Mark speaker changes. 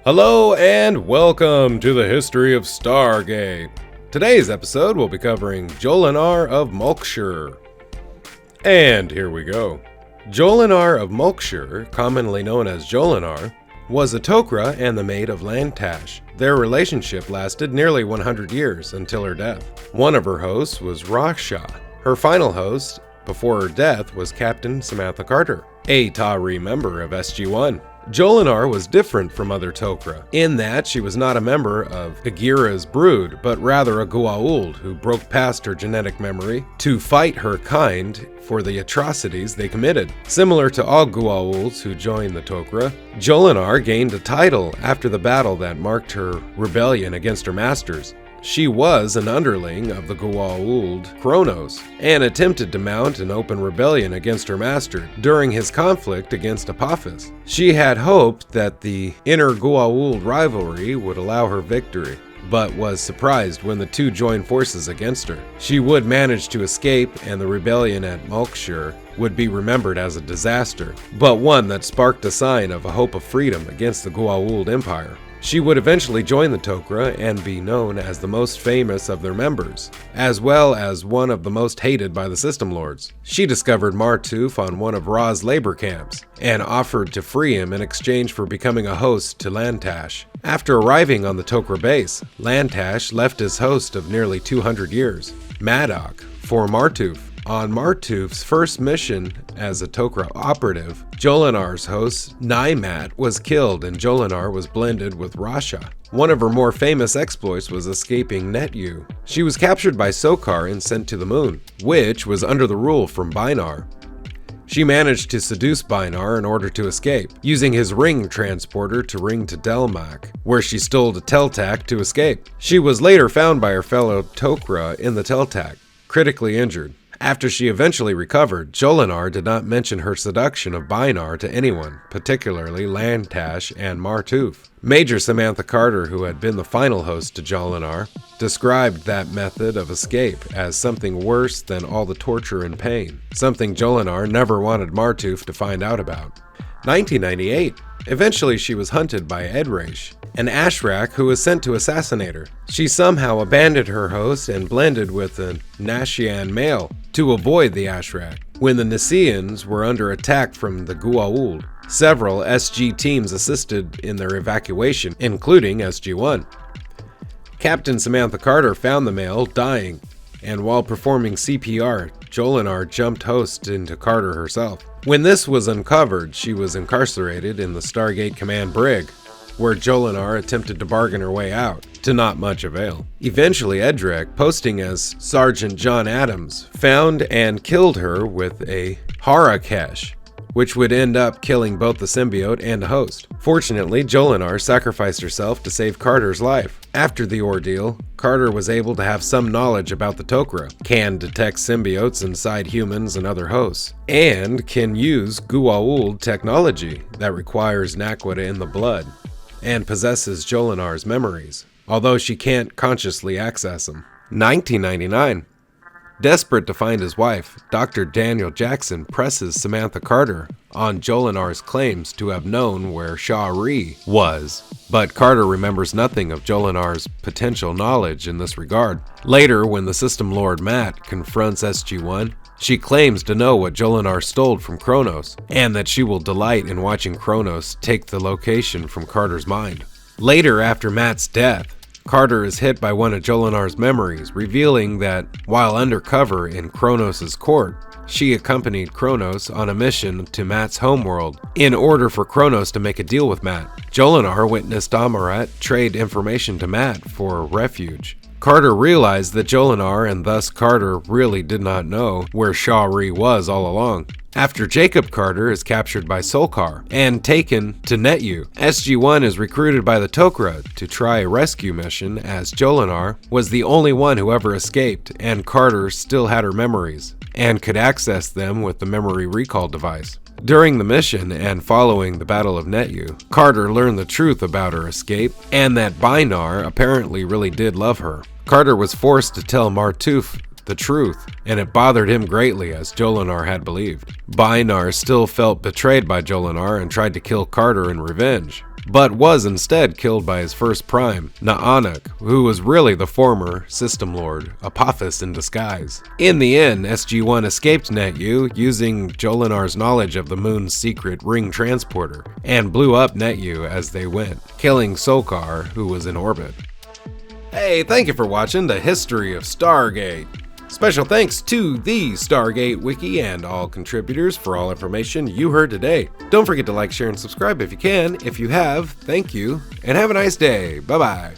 Speaker 1: Hello and welcome to the History of Stargate. Today's episode will be covering Jolinar of Malkshur. And here we go. Jolinar of Malkshur, commonly known as Jolinar, was a Tok'ra and the maid of Lantash. Their relationship lasted nearly 100 years until her death. One of her hosts was Rasha. Her final host before her death was Captain Samantha Carter, a Tok'ra member of SG1. Jolinar was different from other Tok'ra, in that she was not a member of Agira's brood, but rather a Goa'uld who broke past her genetic memory to fight her kind for the atrocities they committed. Similar to all Goa'ulds who joined the Tok'ra, Jolinar gained a title after the battle that marked her rebellion against her masters. She was an underling of the Goa'uld Kronos, and attempted to mount an open rebellion against her master during his conflict against Apophis. She had hoped that the inner Goa'uld rivalry would allow her victory, but was surprised when the two joined forces against her. She would manage to escape, and the rebellion at Malkshur would be remembered as a disaster, but one that sparked a sign of a hope of freedom against the Goa'uld Empire. She would eventually join the Tok'ra and be known as the most famous of their members, as well as one of the most hated by the System Lords. She discovered Martuf on one of Ra's labor camps, and offered to free him in exchange for becoming a host to Lantash. After arriving on the Tok'ra base, Lantash left his host of nearly 200 years, Maddock, for Martuf. On Martuf's first mission as a Tok'ra operative, Jolinar's host, Nymat, was killed and Jolinar was blended with Rasha. One of her more famous exploits was escaping Netu. She was captured by Sokar and sent to the moon, which was under the rule from Binar. She managed to seduce Binar in order to escape, using his ring transporter to ring to Delmak, where she stole a Teltac to escape. She was later found by her fellow Tok'ra in the Teltac, critically injured. After she eventually recovered, Jolinar did not mention her seduction of Binar to anyone, particularly Lantash and Martuf. Major Samantha Carter, who had been the final host to Jolinar, described that method of escape as something worse than all the torture and pain, something Jolinar never wanted Martuf to find out about. 1998. Eventually she was hunted by Edrash, an Ashrak who was sent to assassinate her. She somehow abandoned her host and blended with a Nashian male to avoid the Ashrak. When the Niceans were under attack from the Goa'uld, several SG teams assisted in their evacuation, including SG1. Captain Samantha Carter found the male dying, and while performing CPR, Jolinar jumped host into Carter herself. When this was uncovered, she was incarcerated in the Stargate Command Brig, where Jolinar attempted to bargain her way out, to not much avail. Eventually, Edric, posting as Sergeant John Adams, found and killed her with a Harakesh, which would end up killing both the symbiote and the host. Fortunately, Jolinar sacrificed herself to save Carter's life. After the ordeal, Carter was able to have some knowledge about the Tok'ra, can detect symbiotes inside humans and other hosts, and can use Goa'uld technology that requires Naquita in the blood, and possesses Jolinar's memories, although she can't consciously access them. 1999. Desperate to find his wife, Dr. Daniel Jackson presses Samantha Carter on Jolinar's claims to have known where Sha'ri was, but Carter remembers nothing of Jolinar's potential knowledge in this regard. Later, when the System Lord Matt confronts SG1, she claims to know what Jolinar stole from Kronos, and that she will delight in watching Kronos take the location from Carter's mind. Later, after Matt's death, Carter is hit by one of Jolinar's memories, revealing that while undercover in Kronos' court, she accompanied Kronos on a mission to Matt's homeworld in order for Kronos to make a deal with Matt. Jolinar witnessed Amarat trade information to Matt for refuge. Carter realized that Jolinar and thus Carter really did not know where Sha'ri was all along. After Jacob Carter is captured by Sokar and taken to Netu, SG1 is recruited by the Tok'ra to try a rescue mission, as Jolinar was the only one who ever escaped and Carter still had her memories and could access them with the memory recall device. During the mission and following the Battle of Netu, Carter learned the truth about her escape and that Binar apparently really did love her. Carter was forced to tell Martuf the truth, and it bothered him greatly, as Jolinar had believed. Binar still felt betrayed by Jolinar and tried to kill Carter in revenge. but was instead killed by his first prime, Na'anak, who was really the former System Lord, Apophis in disguise. In the end, SG1 escaped Netu using Jolinar's knowledge of the moon's secret ring transporter, and blew up Netu as they went, killing Sokar, who was in orbit. Hey, thank you for watching the History of Stargate. Special thanks to the Stargate Wiki and all contributors for all information you heard today. Don't forget to like, share, and subscribe if you can. If you have, thank you, and have a nice day. Bye-bye.